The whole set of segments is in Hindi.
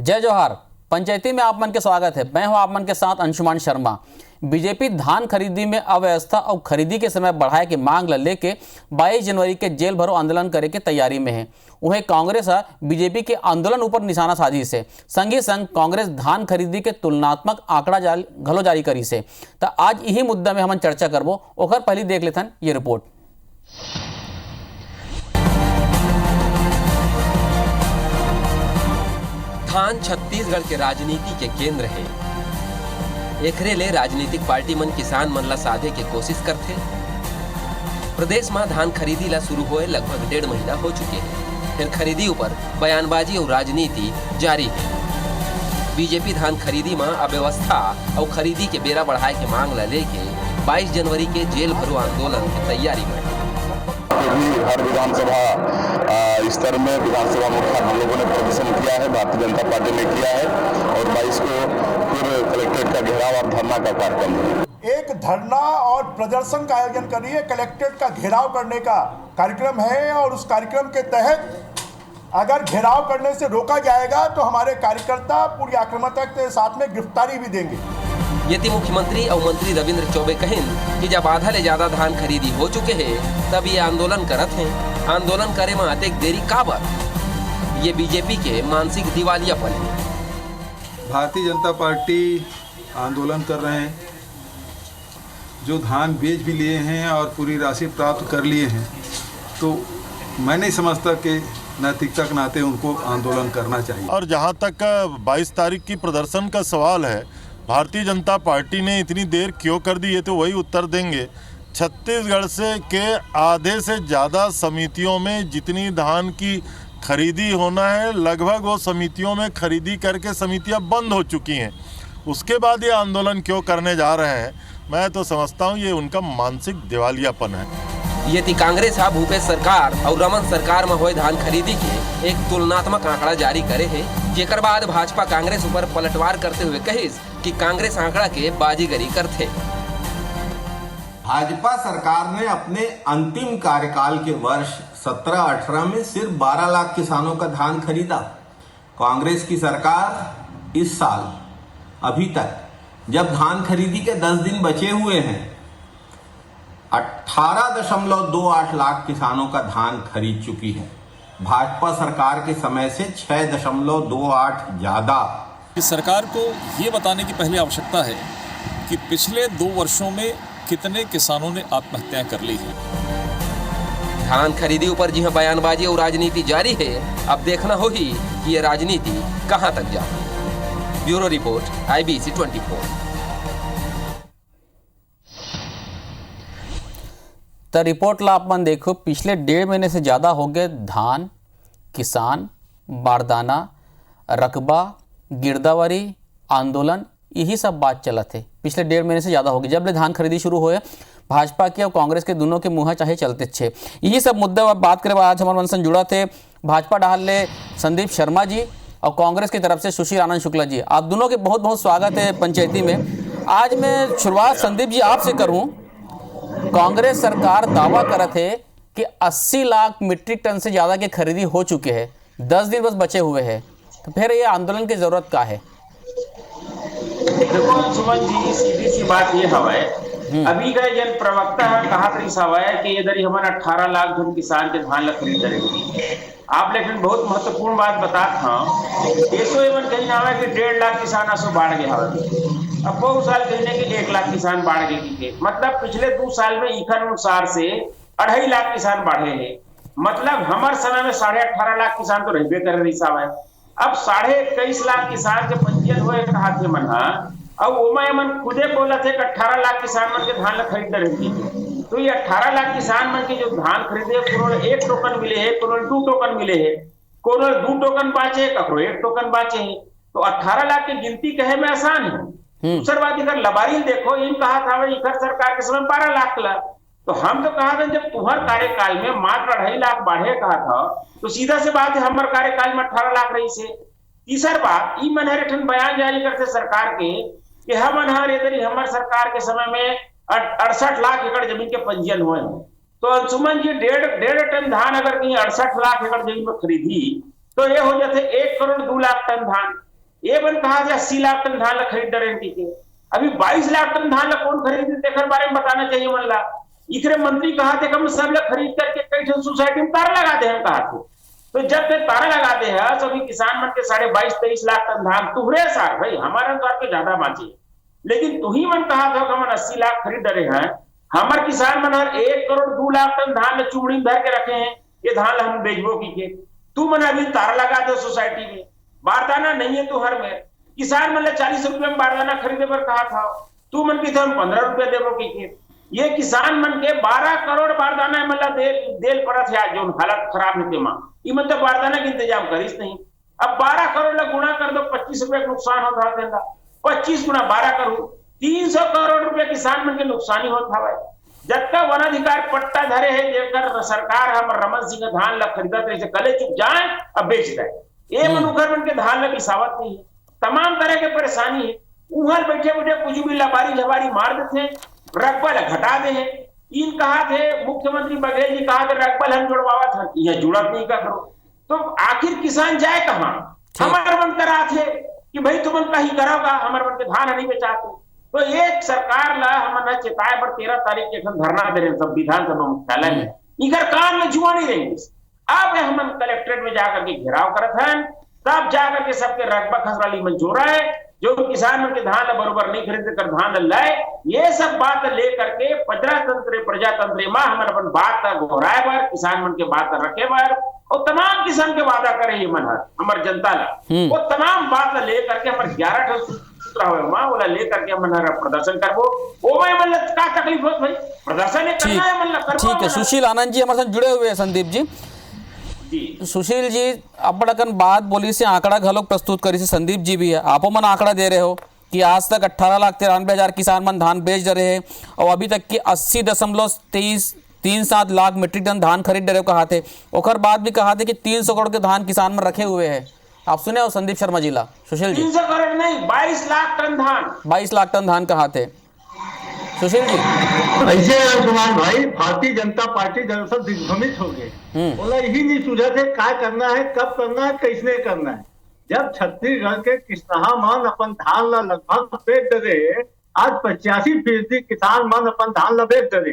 जय जोहार। पंचायती में आप मन के स्वागत है। मैं हूं आप मन के साथ अंशुमान शर्मा। बीजेपी धान खरीदी में अव्यवस्था और खरीदी के समय बढ़ाए की मांग ला लेके 22 जनवरी के जेल भरो आंदोलन करे के तैयारी में है। वहीं कांग्रेस बीजेपी के आंदोलन ऊपर निशाना साधी से संगी संग कांग्रेस धान खरीदी के तुलनात्मक आंकड़ा घलो जारी करी से। तो आज यही मुद्दा में हम चर्चा करबो। ओकर पहले देख लेथन ये रिपोर्ट। धान छत्तीसगढ़ के राजनीति के केंद्र है। एकरे ले राजनीतिक पार्टी मन किसान मन ला साधे के कोशिश करथे। प्रदेश में धान खरीदी ला शुरू होए लगभग 1.5 महीना हो चुके हैं। फिर खरीदी ऊपर बयानबाजी और राजनीति जारी है। बीजेपी धान खरीदी में अव्यवस्था और खरीदी के बेरा बढ़ाए के मांग ला लेके 22 जनवरी के जेल भरो आंदोलन की तैयारी में भी हर विधानसभा स्तर में विधानसभा मुख्य हम लोगों ने प्रदर्शन किया है, भारतीय जनता पार्टी ने किया है और 22 को फिर कलेक्ट्रेट का घेराव और धरना का कार्यक्रम है। एक धरना और प्रदर्शन का आयोजन कर रही है, कलेक्ट्रेट का घेराव करने का कार्यक्रम है और उस कार्यक्रम के तहत अगर घेराव करने से रोका जाएगा तो हमारे कार्यकर्ता पूरी आक्रामकता के साथ में गिरफ्तारी भी देंगे। यदि मुख्यमंत्री और मंत्री रविंद्र चौबे कहें कि जब आधा ले ज्यादा धान खरीदी हो चुके हैं तब ये आंदोलन करत हैं। आंदोलन करे में अतेक देरी काबर? ये बीजेपी के मानसिक दिवालियापन है। भारतीय जनता पार्टी आंदोलन कर रहे हैं, जो धान बेच भी लिए हैं और पूरी राशि प्राप्त कर लिए हैं, तो मैं नहीं समझता कि नैतिकता के नाते उनको आंदोलन करना चाहिए। और जहां तक 22 तारीख की प्रदर्शन का सवाल है, भारतीय जनता पार्टी ने इतनी देर क्यों कर दी है तो वही उत्तर देंगे। छत्तीसगढ़ से के आधे से ज़्यादा समितियों में जितनी धान की खरीदी होना है, लगभग वो समितियों में खरीदी करके समितियां बंद हो चुकी हैं। उसके बाद ये आंदोलन क्यों करने जा रहे हैं, मैं तो समझता हूँ ये उनका मानसिक दिवालियापन है। यदि कांग्रेस भूपेश सरकार और रमन सरकार में हुए धान खरीदी के एक तुलनात्मक आंकड़ा जारी करे है, जेकर बाद भाजपा कांग्रेस ऊपर पलटवार करते हुए कहिस कि कांग्रेस आंकड़ा के बाजीगरी करते। भाजपा सरकार ने अपने अंतिम कार्यकाल के वर्ष 17-18 में सिर्फ 12 लाख किसानों का धान खरीदा। कांग्रेस की सरकार इस साल अभी तक जब धान खरीदी के 10 दिन बचे हुए हैं 18.28 लाख किसानों का धान खरीद चुकी है। भाजपा सरकार के समय से 6.28 ज्यादा। इस सरकार को ये बताने की पहले आवश्यकता है कि पिछले 2 वर्षों में कितने किसानों ने आत्महत्याएं कर ली हैं। धान खरीदी ऊपर जी बयानबाजी और राजनीति जारी है। अब देखना होगी कि ये राजनीति कहां तक जाती है। Bureau report, IBC 24। तो रिपोर्ट ला अपन देखो, पिछले 1.5 महीने से ज़्यादा हो गए धान, किसान, बारदाना, रकबा, गिरदावरी आंदोलन, यही सब बात चलत है। पिछले 1.5 महीने से ज़्यादा हो गई जब ले धान खरीदी शुरू हुए। भाजपा के और कांग्रेस के दोनों के मुँह चाहे चलते छे। यही सब मुद्दा बात करें। आज हमारे मन से जुड़ा थे भाजपा डाल ले संदीप शर्मा जी और कांग्रेस की तरफ से सुशील आनंद शुक्ला जी। आप दोनों के बहुत बहुत स्वागत है पंचायती में। आज मैं शुरुआत संदीप जी आपसे करूँ। कांग्रेस सरकार दावा करत है कि 80 लाख मीट्रिक टन से ज़्यादा की खरीदी हो चुके हैं, 10 दिन बस बचे हुए हैं, तो फिर ये आंदोलन की जरूरत क्या है? देखो सुमन जी, सीधी सी बात ये हवा है, अभी का जन प्रवक्ता है कहा है कि इधर हमारा 18 लाख जन किसान के धान ला खरीद करेगी। आप लेकिन बहुत महत्वपूर्ण बात बता था, ऐसो एवं कहीं ना कि 1.5 लाख किसान असो बाढ़ गए हवा। अब बहुत साल कहने के 1 लाख किसान बाढ़ गए, मतलब पिछले 2 साल में इखन अनुसार से 2.5 लाख किसान बढ़े हैं। मतलब हमारे समय में 18.5 लाख किसान तो रहबे कर रही साहब है। अब 21.5 लाख किसान के पंजीयन हुए कहा थे मन, अब ओमा मन खुदे बोला थे कि 18 लाख किसान मन के धान ला खरीद रहे। तो ये 18 लाख किसान मन के जो धान खरीदे, कोनो 1 टोकन मिले है, कोनो 2 टोकन मिले है, कोनो 2 टोकन बाचे, ककरो 1 टोकन बाचे है। तो 18 लाख की गिनती कहे में आसान है। दूसरी बात, इधर लबारी देखो, इन कहा था इधर सरकार के समय 12 लाख ला, तो हम तो कहा था जब तुम्हारे कार्यकाल में मात्र 2.5 लाख बढ़े कहा था, तो सीधा से बात है हमारे कार्यकाल में 18 लाख रही से। तीसरी बात, ई मनहर बयान जारी करते सरकार के कि हम मनहर इधर हमारे सरकार के समय में 68 लाख एकड़ जमीन के पंजीयन हुए हैं। तो अंशुमन जी 1.5 टन धान अगर कहीं 68 लाख एकड़ जमीन में खरीदी तो ये हो जाते 1 करोड़ 2 लाख टन धान। ये बन कहा 80 लाख टन धान ला खरीद रहे टीके, अभी 22 लाख टन धान ला कौन खरीद देकर बारे में बताना चाहिए। मन ला इकरे मंत्री कहा थे कि हम सब लोग खरीद करके कई सोसाइटी में तार लगा दे, हम कहा थे। तो जब ते तार लगा दे है सभी किसान मन के 22-23 लाख टन धान तुहरे सार भाई हमारे तौर पे ज्यादा बांचे, लेकिन तू ही मन कहा था कि हम 80 लाख खरीद रहे हैं। हमारे किसान मन 1 करोड़ 2 लाख टन धान चूड़ी धर के रखे हैं, ये धान हम बेचबो की तू मन अभी तार लगा दे सोसाइटी में, बारदाना नहीं है तू हर में। किसान मन 40 रुपए में बारदाना खरीदे पर कहा था, तू मन की हम 15 रुपए देवो की ये किसान मन के 12 करोड़ बारदाना मतलब देल पड़त है। जो हालत खराब है मां मतलब बारदाना के इंतजाम करीस नहीं। अब 12 करोड़ गुणा कर दो, 25 रुपए का नुकसान होता है। 25 गुणा 12 करोड़ 300 करोड़ रुपए किसान मन के नुकसानी होता है। जब तक वन अधिकार पट्टा धरे है देकर सरकार हम रमन सिंह धान ला खरीदत रहे कले चुप जाए अब बेच दे, ये मनुखर मन के धान ला किसावत नहीं है। तमाम तरह के परेशानी है, उहर बैठे बैठे कुछ भी लबारी झबारी मार देते, रकबा घटा दे हैं। इन कहा थे मुख्यमंत्री बघेल जी कहा थे रकबा हम जुड़वावा था, यह जुड़त नहीं का करो तो आखिर किसान जाए कहां। हमारे मन करा थे कि भाई तुम कहीं करोगा, हमारे मन के धान नहीं बेचाते। तो एक सरकार ला हम चेताए पर 13 तारीख के धरना दे रहे सब विधानसभा मुख्यालय में, इधर कान में जुआ नहीं रहेंगे। अब हम कलेक्ट्रेट में जाकर के घेराव करते हैं, तब जाकर के सबके रकबा खसराली मंजूर है। जो किसान के धान बरोबर नहीं खरीद कर धान लाए, ये सब बात लेकर के प्रजातंत्र मां हमारे अपन बात का घोराए बार किसान मन के बात रखे बार और तमाम किसान के वादा करे ये मन हमारे जनता ला वो तमाम बात लेकर के हमारे 11 सूत्र हुए मां बोला लेकर के हम प्रदर्शन करबो। वो मैं मतलब का तकलीफ हो भाई प्रदर्शन करना है मतलब करबो। ठीक है, सुशील आनंद जी हमारे साथ जुड़े हुए हैं। संदीप जी, सुशील जी अपन बात बोली से आंकड़ा घलोक प्रस्तुत करी से, संदीप जी भी है, आपो मन आंकड़ा दे रहे हो कि आज तक 18,93,000 किसान मन धान बेच रहे हैं और अभी तक की 80.37 लाख मीट्रिक टन धान खरीद रहे हो कहा थे। और बाद भी कहा थे कि 300 करोड़ के धान किसान में रखे हुए हैं। आप सुने हो संदीप शर्मा जी ला? सुशील जी 300 करोड़ नहीं 22 लाख टन धान 22 लाख टन धान कहा थे सुशील जी। ऐसे कुमार भाई भारतीय जनता पार्टी दरअसल दिग्भ्रमित हो गए, बोला यही नहीं सूझा थे क्या करना है, कब करना है, कैसे करना है। जब छत्तीसगढ़ के किसान मन अपन धान ला लगभग बेच रहे, आज 85% किसान मन अपन धान ला बेच रहे।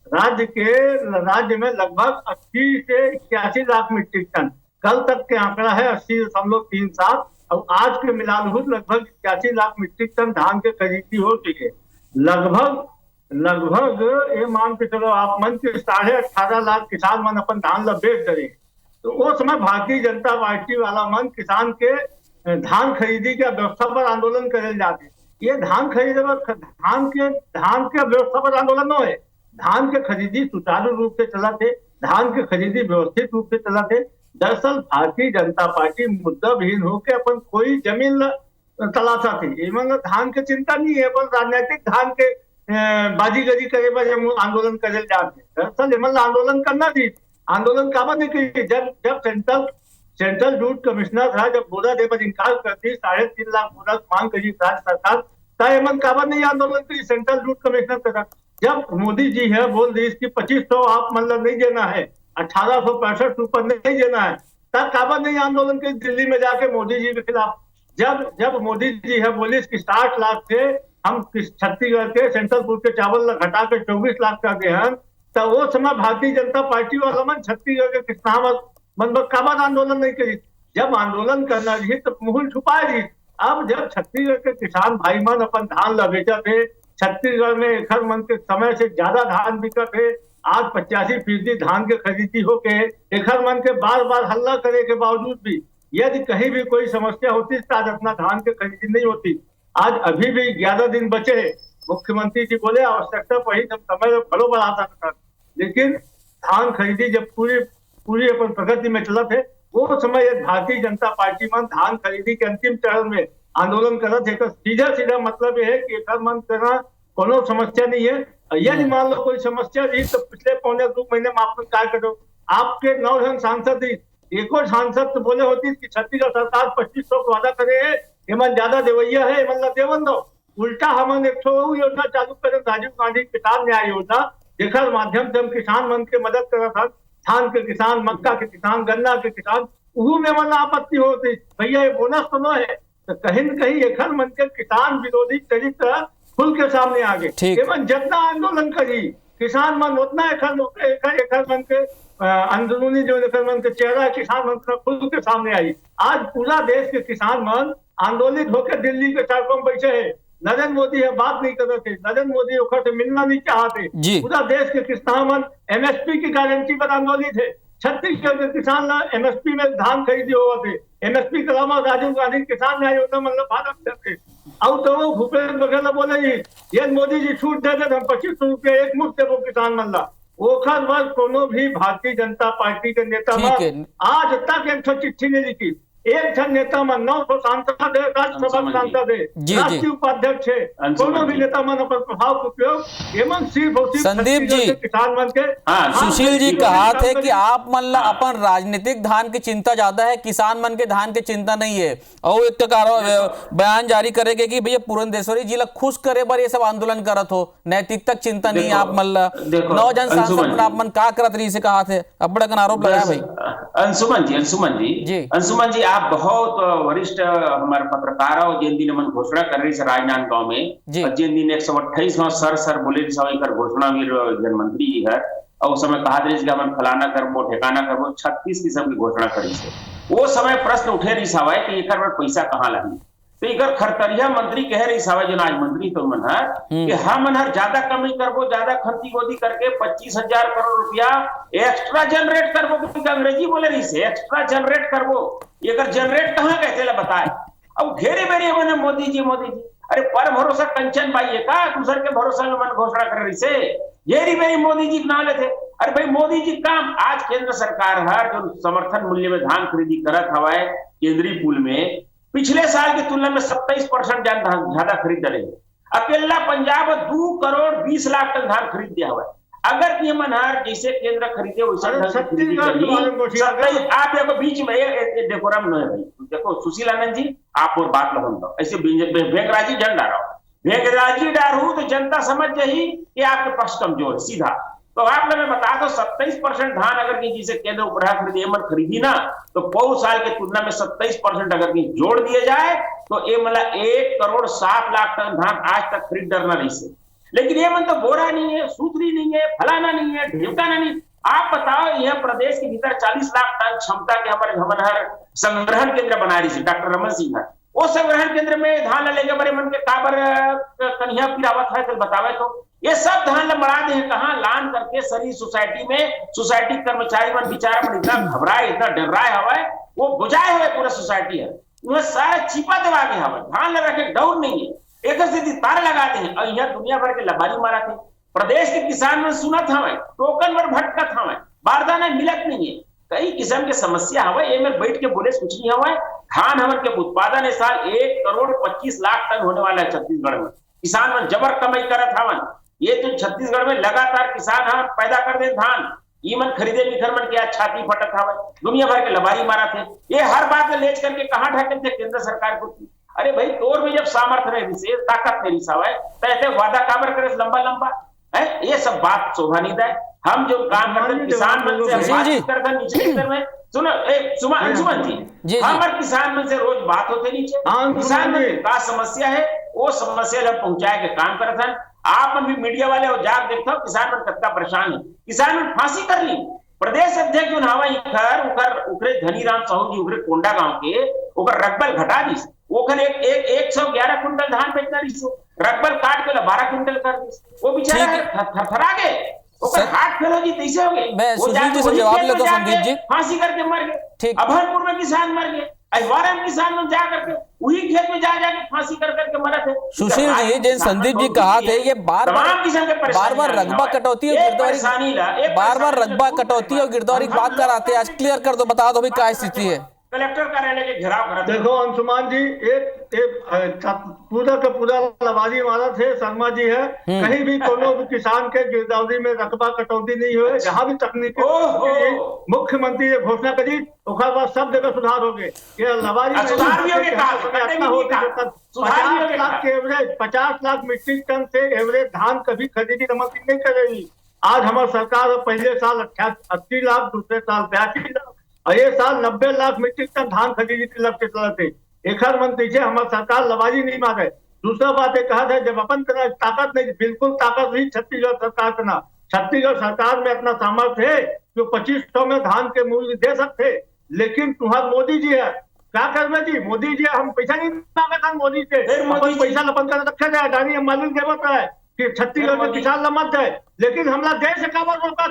राज्य में लगभग 80 से 81 लाख मीट्रिक टन, कल तक के आंकड़ा है 80.37 और आज के मिलान लगभग 81 लाख मीट्रिक टन धान के खरीदी हो चुके। लगभग ये मान के चलो आप मन के 18.5 लाख किसान मन अपन धान ला बेच रहे। तो वो समय भारतीय जनता पार्टी वाला मन किसान के धान खरीदी के व्यवस्था पर आंदोलन करे जाते। ये धान खरीदे धान के व्यवस्था पर आंदोलन न है, धान के खरीदी सुचारू रूप से चला थे, धान के खरीदी व्यवस्थित रूप से चला थे। दरअसल भारतीय जनता पार्टी मुद्दा विहीन होकर अपन कोई जमीन तलाशा थी, एवं धान के चिंता नहीं है, पर राजनीतिक धान के बाजीगरी करे पर आंदोलन करे जाते। दरअसल एमन आंदोलन करना थी, आंदोलन काबा नहीं की। जब सेंट्रल ड्यूटी कमिश्नर था, जब बोरा दे पर इनकार कर दी, 3.5 लाख बोरा मांग करी राज्य सरकार, तब एमन काबा नहीं आंदोलन करी सेंट्रल ड्यूटी कमिश्नर के साथ। जब मोदी जी है बोल दी इसकी 2500 आप मतलब नहीं देना है, 1865 ऊपर नहीं देना है, तब काबा नहीं आंदोलन करी दिल्ली में जाके मोदी जी के खिलाफ। जब मोदी जी है बोले इसकी 60 लाख थे हम छत्तीसगढ़ के सेंट्रल के चावल घटा के 24 लाख कर दे हैं, तो वो समय भारतीय जनता पार्टी वाला मन छत्तीसगढ़ के किसान मन काबा आंदोलन नहीं करी। जब आंदोलन करना रही तो मुंह छुपाए रही। अब जब छत्तीसगढ़ के किसान भाई मन अपन धान ला बेचा थे, छत्तीसगढ़ में एकड़ मन के समय से ज्यादा धान बिका थे, आज 85% धान के खरीदी होके एकड़ मन के बार बार हल्ला करे के बावजूद भी यदि कहीं भी कोई समस्या होती तो आज अपना धान के खरीदी नहीं होती। आज अभी भी 11 दिन बचे हैं, मुख्यमंत्री जी बोले आवश्यकता पड़ी तब समय फलो बढ़ा सकता, लेकिन धान खरीदी जब पूरी अपन प्रगति में चला थे, वो समय भारतीय जनता पार्टी मन धान खरीदी के अंतिम चरण में आंदोलन कर रहे थे। तो सीधा मतलब ये है कि एकड़ मन करना कोनो समस्या नहीं है। यदि मान लो कोई समस्या रही तो पिछले 1.5-2 महीने में आप क्या करो, आपके 9 सांसद थी, एक और सांसद तो बोले होती कि छत्तीसगढ़ सरकार 2500 का वादा करे है, एमन ज्यादा देवैया है, एमन देवन दो। उल्टा हमन एक योजना चालू करे राजीव गांधी किसान न्याय योजना, जेकर माध्यम से हम किसान मन के मदद करा था, धान के किसान, मक्का के किसान, गन्ना के किसान, उहू में मन आपत्ति होती भैया ये बोनस तो न है। तो कहीं न कहीं एखर मन के किसान विरोधी चरित्र खुल के सामने आ गए। एवं जितना आंदोलन करी किसान मन उतना एखर मन के अंदरूनी जो एखर मन के चेहरा किसान मन का खुल के सामने आई। आज पूरा देश के किसान मन आंदोलित होकर दिल्ली के सड़कों में बैठे है। नरेंद्र मोदी है बात नहीं कर रहे थे, नरेंद्र मोदी ओखर से मिलना नहीं चाहते। पूरा देश के किसान मन एमएसपी की गारंटी पर आंदोलित है। छत्तीसगढ़ के किसान एमएसपी में धान खरीदी हुआ थे। एमएसपी के अलावा राजीव गांधी किसान न्याय योजना मतलब भारत करते अब तो वो भूपेश बघेल बोले ये मोदी जी छूट दे दे हम 2500 रुपया एक मुफ्त देवो किसान मतलब ओखर वर्ष कोनो भी भारतीय जनता पार्टी के नेता में आज तक एक चिट्ठी नहीं लिखी। एक नेता मन 900 सांसद है, राज्यसभा सांसद है, राष्ट्रीय उपाध्यक्ष है, दोनों भी नेता मन पर प्रभाव का उपयोग एवं सिर्फ संदीप जी किसान मन के सुशील जी कहा थे कि आप मन अपन राजनीतिक धान की चिंता ज्यादा है, किसान मन के धान की चिंता नहीं है। और एक बयान जारी करेगे कि भैया पुरंदेश्वरी जी ला खुश करे बर ये सब आंदोलन करत हो, नैतिकता चिंता नहीं आप मन ला। 9 जन सांसद आप मन का करत रही से कहा थे, अब बड़ा आरोप लगाया भाई। अंशुमन जी आप बहुत वरिष्ठ हमारे पत्रकार हो। जिन दिन मन घोषणा कर रही राजनांदगांव में, जिन दिन 128 सर बोले घोषणा जन मंत्री जी है और उस समय कहा कि हम फलाना करबो ठिकाना करबो 36 किस्म की घोषणा करी से। वो समय प्रश्न उठे रही सवाए कि एक पैसा कहाँ लगी। तो इधर खरतरिया मंत्री कह रही सवाए जो आज मंत्री तो मन है कि हम ज्यादा कमी करबो, ज्यादा खर्ची गोदी करके 25,000 करोड़ रुपया एक्स्ट्रा जनरेट करबो। अंग्रेजी बोले रही से एक्स्ट्रा जनरेट करबो। ये अगर जनरेट कहाँ कहते ला बताए। अब घेरे बेरे मैंने मोदी जी अरे पर भरोसा कंचन बाई है का दूसर के भरोसा में मन घोषणा कर रही से घेरी बेरी मोदी जी ना लेते। अरे भाई मोदी जी काम आज केंद्र सरकार हर जो समर्थन मूल्य में धान खरीदी करत हवाए केंद्रीय पूल में पिछले साल की तुलना में 27% ज्यादा खरीद रहे। अकेला पंजाब 2 करोड़ 20 लाख टन धान खरीद दिया हुआ है। अगर ये मनहर जैसे केंद्र खरीदे वैसे आप देखो बीच में डेकोरम नहीं भाई। देखो सुशील आनंद जी आप और बात लगन दो ऐसे भेगराजी झंडा रहो, भेगराजी डारू तो जनता समझ जाही कि आपके पक्ष कमजोर सीधा। तो आप मैं बता दो 27% धान अगर की जिसे केंद्र उपराह खरीदी ना तो पौ साल की तुलना में 27% अगर की जोड़ दिए जाए तो ये मतलब 1 करोड़ 7 लाख टन धान आज तक खरीद डरना नहीं से। लेकिन ये मन तो बोरा नहीं है, सूत्री नहीं है, फलाना नहीं है, ढिमकाना नहीं। आप बताओ यह प्रदेश के भीतर 40 लाख टन क्षमता के हमारे संग्रहण केंद्र बना रही थी डॉक्टर रमन सिंह है। वो संग्रहण केंद्र में धान लेके बड़े मन के काबर कन्हैया पिरावत है तो बतावे तो ये सब धान बढ़ा दे कहाँ लान करके सरी सोसाइटी में सोसाइटी कर्मचारी मन बेचारा मन इतना घबराए इतना डर रहा है हवा वो बुझाए हुए पूरा सोसाइटी है वह सारा छिपा दबा के हवा धान लगा के डौर नहीं है एक स्थिति तार लगाते हैं और यहाँ दुनिया भर के लबारी मारा थे। प्रदेश के किसान में सुनत हमें टोकन पर भटकत हमें बारदाना मिलत नहीं है कई किस्म के समस्या हवा ये में बैठ के बोले कुछ नहीं हवा। धान हमन के उत्पादन इस साल 1 करोड़ 25 लाख टन होने वाला है छत्तीसगढ़ में। किसान मन जबर कमाई करत हवन। ये तो छत्तीसगढ़ में लगातार किसान हम पैदा कर दे धान ये मन खरीदे निखर मन के छाती फटत हवा दुनिया भर के लबारी मारा थे। ये हर बात में लेच करके कहाँ ढके थे केंद्र सरकार को। अरे भाई तोर में जब सामर्थ्य रहे ताकत नहीं सवाए तैसे वादा काबर करे लंबा लंबा है ये सब बात शोभानीय है। हम जो काम करते हैं किसान मन से बात करते हैं निचले स्तर में सुनो सुमन जी हमारे किसान मन से रोज बात होते नीचे किसान में क्या समस्या है वो समस्या जब पहुंचाए के काम करते हैं। आप भी मीडिया वाले और जाग देखते हो किसान मन कितना परेशान है। किसान मन फांसी कर ली। प्रदेश अध्यक्ष जो नावा उखरे धनीराम साहू जी उखरे कोंडा गांव के उकर रकबल घटा दी ओखन एक 111 कुंटल धान बेचना रही रकबल काट के 12 कुंटल कर दी वो बेचारा थरथरा गए ओकर हार्ट फेल हो जी कैसे हो गए। मैं सुशील जी से जवाब लेता हूं संदीप जी फांसी करके मर गए। अभनपुर में किसान मर गए अजवारा में किसान में जा करके वही खेत में जा जाके फांसी कर करके मरे थे। सुशील जी जिन संदीप जी कहा थे ये बार बार रकबा कटौती और गिरदौरी बार रकबा कटौती और गिरदौरी की बात कराते आज क्लियर कर दो बता दो भी क्या स्थिति है। कलेक्टर कार्यालय के घेराव करा देखो अंशुमान जी एक पूरा का पूरा लबारी मारा थे शर्मा जी है कहीं भी कोनो भी किसान के गिरदौरी में रकबा कटौती नहीं हुए जहाँ भी तकनीकी मुख्यमंत्री ने घोषणा करी उसके बाद सब जगह सुधार हो गए। ये लबारी 50 लाख मीट्रिक टन से एवरेज धान कभी खरीदी नमक नहीं करेगी। आज हमारी सरकार पहले साल 80 लाख दूसरे साल 82 लाख और ये साल 90 लाख मीट्रिक टन धान खरीदी के लक्ष्य चला थे। एक हर मंत्री से हमारी सरकार लबाजी नहीं मांगे। दूसरा बात ये कहा था जब अपन करना ताकत नहीं, बिल्कुल ताकत नहीं छत्तीसगढ़ सरकार करना। छत्तीसगढ़ सरकार में अपना सामर्थ्य है जो 2500 में धान के मूल्य दे सकते, लेकिन तुम्हारा मोदी जी है क्या कर जी, मोदी जी हम पैसा नहीं मांगे था मोदी से, अपन पैसा लपन कर रखे थे, अडानी अंबानी जरूरत है कि छत्तीसगढ़ में किसान लमत है, लेकिन हमारा देश काबर रोका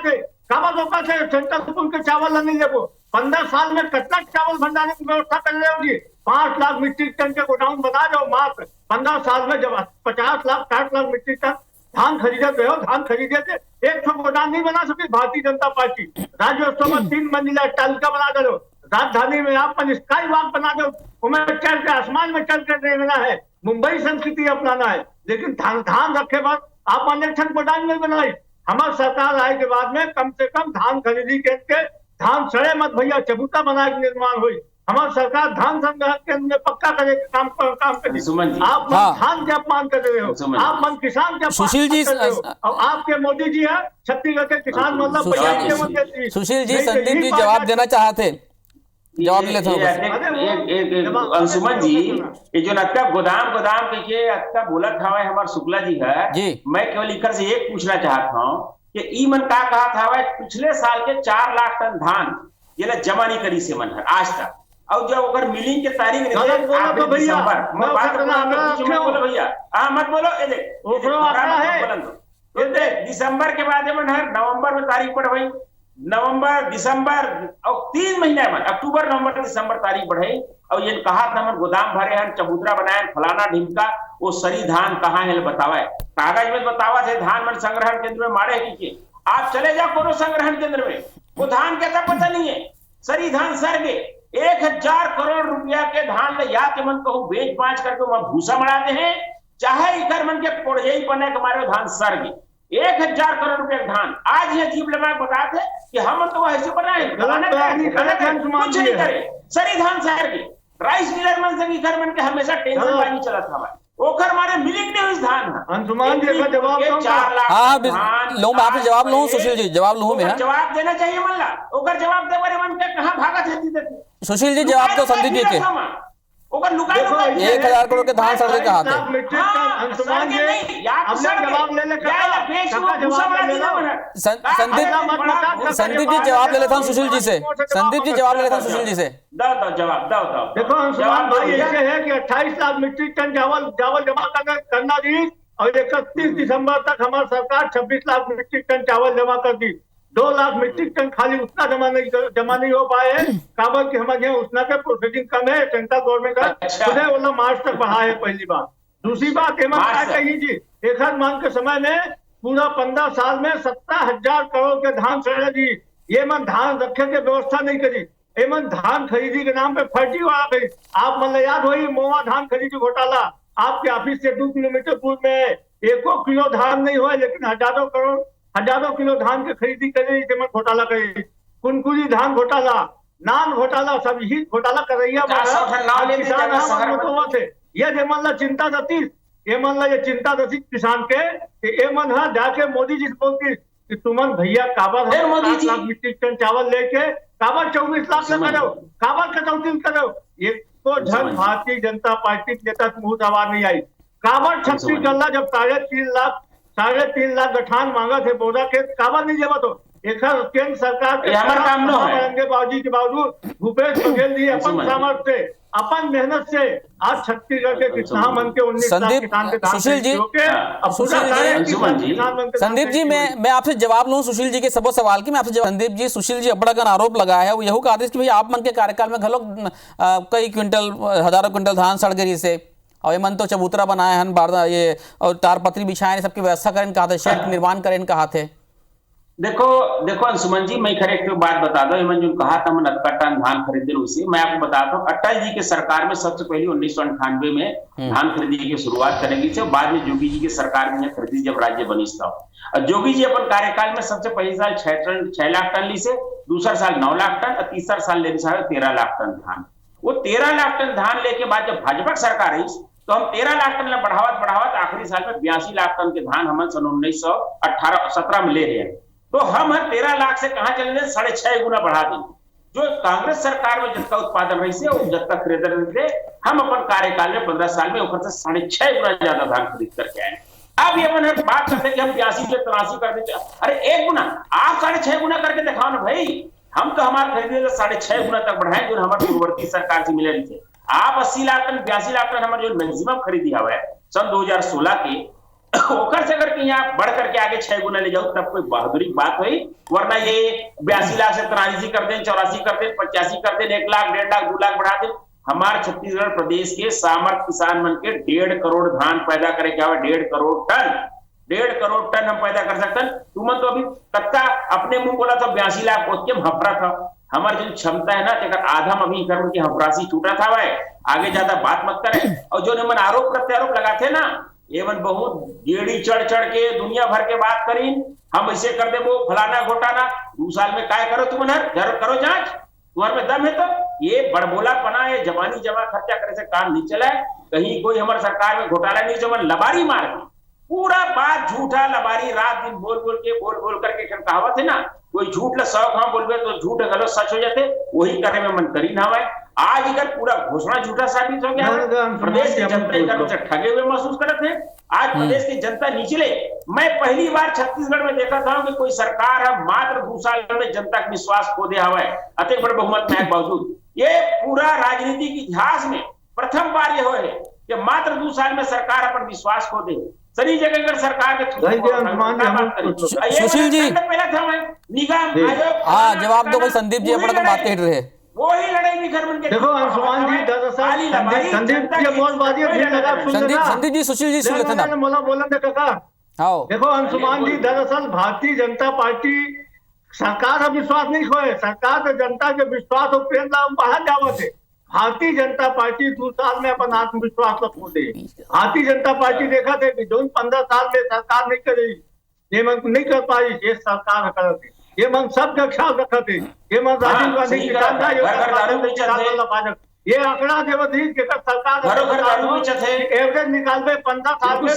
थे सेंट्रल के चावल नहीं लेको। 15 साल में कितना चावल भंडारण की व्यवस्था कर रहे होगी? 5 लाख मीट्रिक टन के गोडाउन बना दो मात्र 15 साल में। जब 50 लाख 60 लाख मीट्रिक टन धान खरीदते हो, धान खरीदे थे, 100 गोदाम नहीं बना सकी भारतीय जनता पार्टी। राज्योत्सव में 3 मंजिला तालिका बना दो, राजधानी में आप स्काई वॉक बना दो, उमें चल के आसमान में चल कर देखना है, मुंबई संस्कृति अपनाना है, लेकिन धान रखे बाद आप अनेक्षण गोदाम नहीं बनाई। हमारी सरकार आए के बाद में कम से कम धान खरीदी के धान सड़े मत भैया, चबूता बना के निर्माण हुई। हमारी सरकार धान संग्रह केंद्र में पक्का करे काम करे। आप धान के अपमान कर रहे हो, आप मन किसान के सुशील जी और आपके मोदी जी है छत्तीसगढ़ के किसान मतलब सुशील जी संदीप जी जवाब देना चाहते, जवाब ले अंशुमन जी, ये जो नक्का गोदाम के अक्का बोलत हवा हमार शुक्ला जी है जी। मैं केवल इकर से एक पूछना चाहता हूँ कि ई मन का कहा था पिछले साल के 4 लाख टन धान ये जमा नहीं करी से मन है आज तक, और जब अगर मिलिंग के तारीख दिसंबर मत बोलो दिसंबर के बाद नवंबर में तारीख पड़ भाई, नवंबर दिसंबर और 3 महीने में अक्टूबर नवंबर दिसंबर तारीख बढ़ाई और ये कहा था हम गोदाम भरे हैं, चबूतरा बनाए, फलाना ढिमका, वो सरी धान कहाँ है बतावा, कागज में बतावा थे धान मन संग्रहण केंद्र में मारे की। आप चले जाओ कोनो संग्रहण केंद्र में, वो धान कहता पता नहीं है, सरी धान सर गए। 1000 करोड़ रुपया के धान ले या के मन कहूँ बेच बांच करके वहां भूसा मराते हैं, चाहे इधर मन के पोड़ई बने के मारे धान सर गए। 1000 करोड़ रुपए धान आज ये अजीब लगा बताते कि हम तो ऐसे बनाए कुछ नहीं करे, सरी धान शहर के राइस डीलर मन से घर मन के हमेशा टेंशन वाली चला था ओकर मारे मिलिंग नहीं हुई धान अंशुमान जी का जवाब 4 लाख लो मैं आपसे जवाब लूं सुशील जी, जवाब लूं मैं जवाब देना चाहिए मल्ला ओकर जवाब दे बारे मन के कहां भागा थे सुशील जी जवाब तो संदीप जी के ओकर लुका 1000 करोड़ के धान सड़े कहा थे अंशुमान जी अपने जवाब ले संदीप जी जवाब ले लेता हूँ सुशील जी से, संदीप जी जवाब ले लेता हूँ सुशील जी से। जवाब देखो अंशुमान भाई ऐसे है कि 28 लाख मीट्रिक टन चावल जमा करना दी और 31 दिसंबर तक हमारी सरकार 26 लाख मीट्रिक टन चावल जमा कर दी। 2 लाख मीट्रिक टन खाली उतना जमा नहीं हो पाए हैं, काबर की हमारे यहाँ उतना का प्रोसेसिंग कम है, सेंट्रल गवर्नमेंट का खुदे वाला मार्च तक बढ़ा है। पहली बात। दूसरी बात कही जी एक मान के समय में पूरा 15 साल में 17,000 करोड़ के धान सड़े जी, ये मन धान रखे के व्यवस्था नहीं करी, ये मन धान खरीदी के नाम पे फर्जी आ गई। आप मन याद हो मोवा धान खरीदी घोटाला आपके ऑफिस से 2 किलोमीटर दूर में 1 किलो धान नहीं हुआ, लेकिन हजारों किलो धान के खरीदी करे घोटाला करे, कुनकुरी धान घोटाला, नान घोटाला, सब ही घोटाला कर रही है। ये मन चिंता दतीस ये मन ये चिंता दतीस किसान के ये मन है जाके मोदी जी से बोलती कि तुमन भैया काबर 7 लाख मीट्रिक टन चावल लेके काबर 24 लाख में करो, काबर कटौती करो। ये तो धन भारतीय जनता पार्टी के नेता मुंह दबा नहीं आई। काबर छत्तीसगढ़ जब 3.5 लाख गठान मांगा थे बोरा के काबर नहीं जमा तो एक केंद्र सरकार के बावजूद के बावजूद भूपेश बघेल जी अपन सामर्थ्य से अपन मेहनत से आज छत्तीसगढ़ के किसान मन के 19 लाख किसान के सुशील जी संदीप जी मैं आपसे जवाब लूं सुशील जी के सबो सवाल की। मैं आपसे संदीप जी सुशील जी बड़ा आरोप लगाया है वो यहू का आदेश कि भाई आप मन के कार्यकाल में घलो कई क्विंटल हजारों क्विंटल धान सड़ गई से और ये मन तो चबूतरा बनाए हन बारदा ये और तारपत्री बिछाए सबकी व्यवस्था करें कहा थे, शेड निर्माण करें कहा थे। देखो अंशुमन जी मैं खरे एक बात बता दो जो कहा था मैं 70 टन धान खरीदे उसी मैं आपको बताता हूँ। अटल जी की सरकार में सबसे पहले 1998 में धान खरीदी की शुरुआत करेंगी थे, बाद में जोगी जी की सरकार में खरीदी जब राज्य बनी था। और जोगी जी अपन कार्यकाल में सबसे पहले साल 6 लाख टन ली से, दूसरा साल 9 लाख टन और तीसरा साल ले 13 लाख टन धान। वो 13 लाख टन धान लेके बाद जब भाजपा सरकार आई तो हम 13 लाख टन बढ़ावत आखिरी साल में 82 लाख टन के धान हम सन 1917 में ले रहे हैं। तो हम 13 लाख से कहां चले 6.5 गुना बढ़ा देंगे। जो कांग्रेस सरकार में जत्ता उत्पादन रही से और जत्ता खरीदर थे, हम अपन कार्यकाल में 15 साल में ऊपर से 6.5 गुना ज्यादा धान खरीद करके आए। अब ये मन बात करते हैं कि हम 82 से 83 कर देते, अरे 1 गुना, आप 6.5 गुना करके दिखाओ ना भाई। हम तो हमारे खरीदे 6.5 गुना तक बढ़ाए जो हमारे पूर्ववर्ती सरकार से मिले रही थे। आप 80 लाख टन 82 लाख टन हमारे जो मैक्सिमम खरीदी हुआ है सन 2016 के, ओकर से अगर यहाँ बढ़ करके आगे 6 गुना ले जाओ तब कोई बहादुरी बात हुई, वरना ये 82 लाख से 83 कर दें, 84 कर दें, 85 कर दें, 1 लाख, 1.5 लाख, 2 लाख बढ़ा दें। हमारे छत्तीसगढ़ प्रदेश के सामर्थ किसान मन के 1.5 करोड़ धान पैदा करे क्या हुआ, 1.5 करोड़ टन, 1.5 करोड़ टन हम पैदा कर सकते हैं। तुम तो अभी कत्ता अपने मुंह बोला था 82 लाख पहुंच के हफरा था। हमारी जो क्षमता है ना अगर आधा हम अभी कर्म की हफरासी छूटा था वह आगे ज्यादा बात मत करे। और जो मन आरोप प्रत्यारोप लगाते ना ये मन बहुत गेड़ी चढ़ चढ़ के दुनिया भर के बात करी, हम ऐसे कर दे वो फलाना घोटाला 2 साल में काय करो तुम करो जांच, तुम्हारे में दम है तो ये बड़बोला पना है, जवानी जमा खर्चा करे से काम नहीं चला है। कहीं कोई हमारे सरकार में घोटाला नहीं, जो मन लबारी मार दी, पूरा बात झूठा लबारी, रात दिन बोल बोल करके कहावत है ना, कोई झूठ ल 100 घाव बोलबे तो झूठ गलत सच हो जाते, वही करे में मन करी ना है। आज अगर पूरा घोषणा झूठा साबित हो गया है, प्रदेश की जनता से ठगे हुए महसूस करते हैं। आज प्रदेश की जनता निचले, मैं पहली बार छत्तीसगढ़ में देखा था कि कोई सरकार है मात्र 2 साल में जनता का विश्वास खो दिया हुआ है अति बड़े बहुमत में बावजूद। ये पूरा राजनीति के इतिहास में प्रथम बार ये हो है कि मात्र 2 साल में सरकार अपन विश्वास खो दे। सभी जगह अगर सरकार के सुशील जी निगम आयोग, हाँ जवाब दो भाई, संदीप जी अपना तो बात कह रहे हैं। वही लड़ाई निखर बन के देखो अंशुमान जी, संदीप जी सुशील जी सुन लेते ना बोला काका। आओ देखो अंशुमान जी, दरअसल भारतीय जनता पार्टी सरकार का विश्वास नहीं खोए, सरकार से जनता के विश्वास और प्रेम बाहर जावत है। भारतीय जनता पार्टी 2 साल में अपन आत्मविश्वास खो दे। भारतीय जनता पार्टी देखा थे कि जो 15 साल में सरकार नहीं कर रही, ये मन नहीं कर पाई, ये सरकार कर रही, ये मन सब का ख्याल रखा थे, ये मन राजीव गांधी किसान ये आंकड़ा देवधी सरकार एवरेज निकालवे 15 साल में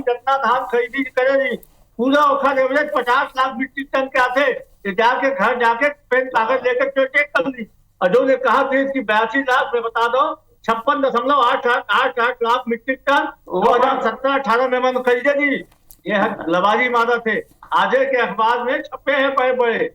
जितना धान खरीदी करेगी पूरा ओखर एवरेज 50 लाख मीट्रिक टन के आते, जाके घर जाके पेन कागज लेकर चेक कर ली। और जो ने कहा थे इसकी 82 लाख में बता दो 56.88 लाख मीट्रिक टन 2017-18 में मन खरीदे दी। ये लबारी मादा थे, आज के अखबार में छपे हैं बड़े बड़े।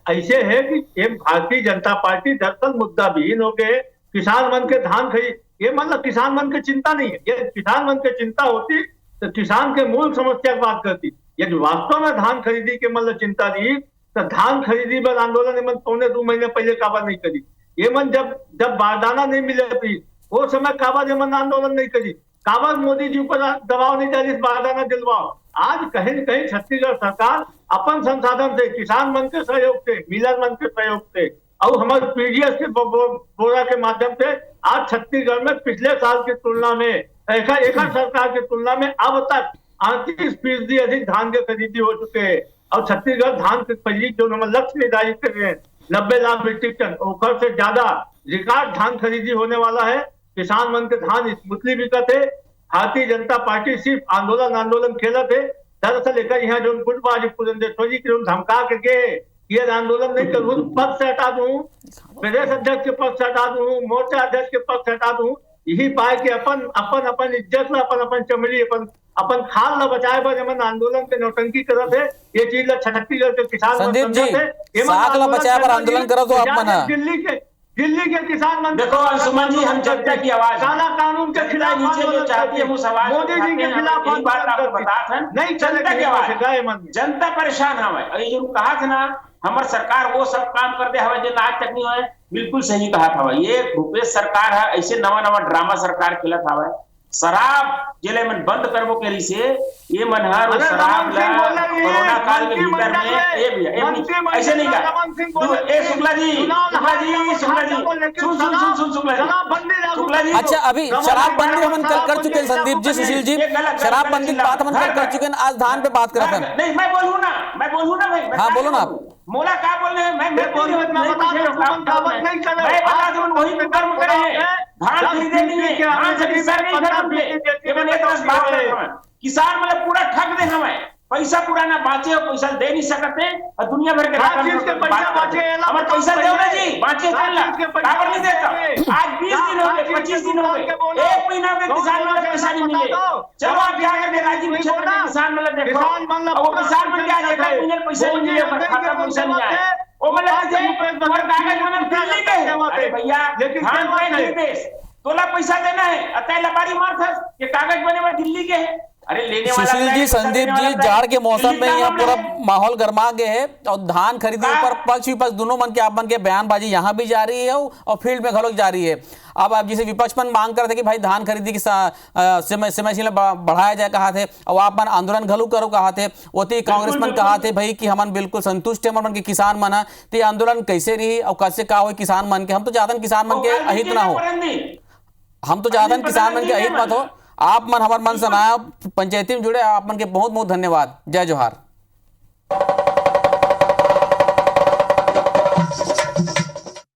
ऐसे है कि ये भारतीय जनता पार्टी दरअसल मुद्दा विहीन हो गए। किसान मन के धान खरीद, ये मतलब किसान मन की चिंता नहीं है, ये किसान मन की चिंता होती तो किसान के मूल समस्या की बात करती। यदि वास्तव में धान खरीदी के मतलब चिंता नहीं तो धान खरीदी पर आंदोलन मन 1.25 महीने पहले काबा नहीं करी। ये मन जब बारदाना नहीं मिले थी वो समय काबा ने मन आंदोलन नहीं करी, काबा मोदी जी पर दबाव नहीं डाली बारदाना दिलवाओ। आज कहीं न कहीं छत्तीसगढ़ सरकार अपन संसाधन से, किसान मन के सहयोग से, मिलर मन के सहयोग से और हमारे पीडीएस के बोरा के माध्यम से आज छत्तीसगढ़ में पिछले साल की तुलना में एक सरकार की तुलना में अब तक 38% अधिक धान के खरीदी हो चुके हैं। और छत्तीसगढ़ धान की खरीदी जो लक्ष्य निर्धारित कर रहे हैं 90 लाख मीट्रिक टन, ओखर से ज्यादा रिकॉर्ड धान खरीदी होने वाला है। किसान मन के धान स्मूथली बिकत है। भारतीय जनता पार्टी सिर्फ आंदोलन खेला थे। दरअसल एक यहाँ जो गुटबाजी पुरंदेश्वरी की धमका के ये आंदोलन नहीं करूँ, पद से हटा दूं, प्रदेश अध्यक्ष के पद से हटा दूं, मोर्चा अध्यक्ष के पद से हटा दूं, यही पाए कि अपन इज्जत ला, अपन चमड़ी, अपन खाल ला बचाए पर जमन आंदोलन के नौटंकी करत है। ये चीज ला छत्तीसगढ़ के किसान संदीप जी साग ला बचाए पर आंदोलन करत हो आप दिल्ली के किसान मन देखो अंशुमन जी, हम जनता की आवाज काला कानून के खिलाफ नीचे जो चाहती है वो सवाल मोदी जी के खिलाफ बात आपको बता था नहीं, जनता की आवाज, जनता परेशान हमें। और ये जो कहा था ना हमारे सरकार वो सब काम कर दे हवा जो आज तक नहीं हुआ, बिल्कुल सही कहा था। ये भूपेश सरकार है, ऐसे नवा ड्रामा सरकार खेला था। शराब जेले मन बंद करबो के से ये मनहर शराब कोरोना काल के भीतर में ये भी ऐसे नहीं का ए शुक्ला जी शुक्ला जी। अच्छा अभी शराब बंदी हम कर चुके हैं संदीप जी, सुशील जी शराब बंदी बात हम कर चुके हैं, आज धान पे बात कर रहे हैं। नहीं मैं बोलूं ना भाई, हाँ बोलो ना आप। मोला क्या बोल रहे हैं, मैं बोल रहा हूं वही कर्म करे हैं। धान खरीदे नहीं है, धान से नहीं खरीदे। किसान मतलब पूरा ठग दे हमें, पैसा पुराना बाचे और पैसा दे नहीं सकते और दुनिया भर के हर चीज के पैसा बाचे, हमारे पैसा दो ना जी, बाचे काबर नहीं देता। आज 20 दिन हो गए, 25 दिन हो गए, 1 महीना में किसान मतलब पैसा नहीं मिले। चलो आप यहाँ के राजीव क्षेत्र में किसान मतलब देखो, वो किसान बन गया, एक महीने पैसा नहीं मिले, खाता पैसा नहीं आया, वो मतलब कागज मतलब दिल्ली में। अरे भैया धान के देश तोला पैसा देना है, अतः लबारी मार था ये कागज बने हुए दिल्ली के है। अरे लेने वाला सुशील जी, संदीप जी, जाड़ के मौसम में यहाँ पूरा माहौल गर्मा गए है और धान खरीदी पर पक्ष विपक्ष दोनों मन के आप मन के बयानबाजी यहाँ भी जारी है और फील्ड में घलोक जारी है। अब आप जिसे विपक्ष मन मांग करते कि भाई धान खरीदी की समय सीमा बढ़ाया जाए कहा थे और आप मन आंदोलन घलू करो कहा थे, ओती कांग्रेस मन कहा थे भाई कि हमन बिल्कुल संतुष्ट है मन के किसान मन है, तो ये आंदोलन कैसे रही और कैसे का हो किसान मन के? हम तो चाहते किसान मन के अहित ना हो, हम तो चाहते किसान मन के अहित मत हो। आप मन हमार मन सुनाया, पंचायती में जुड़े, आप मन के बहुत बहुत धन्यवाद। जय जोहार।